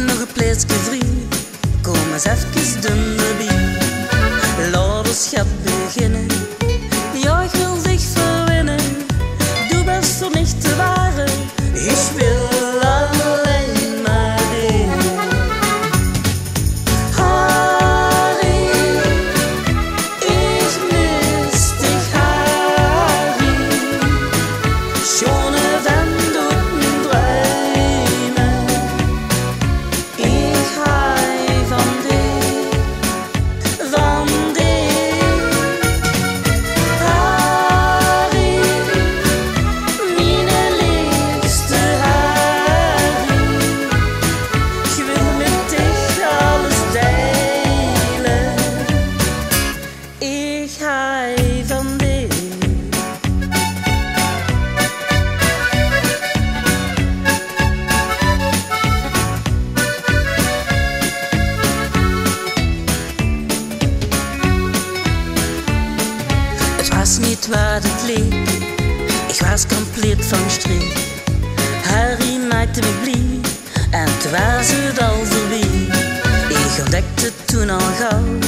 nog een plaatsje vrij, kom eens even dunderbij. Lauderschap beginnen, ja, ik wil dich verwinnen. Du bist voor nicht te ware, ich will alleen maar dich. Harie, ich miss dich, Harie. Schon wenn du träumen, ich hei van dich, van dich. Harie, meine liebste Harie. Ich will mit dich alles delen, ich hei van dich. Het was niet wat het leek, ik was compleet van streek. Harie maakte me blij en toen was het al voorbij. Ik ontdekte toen al gauw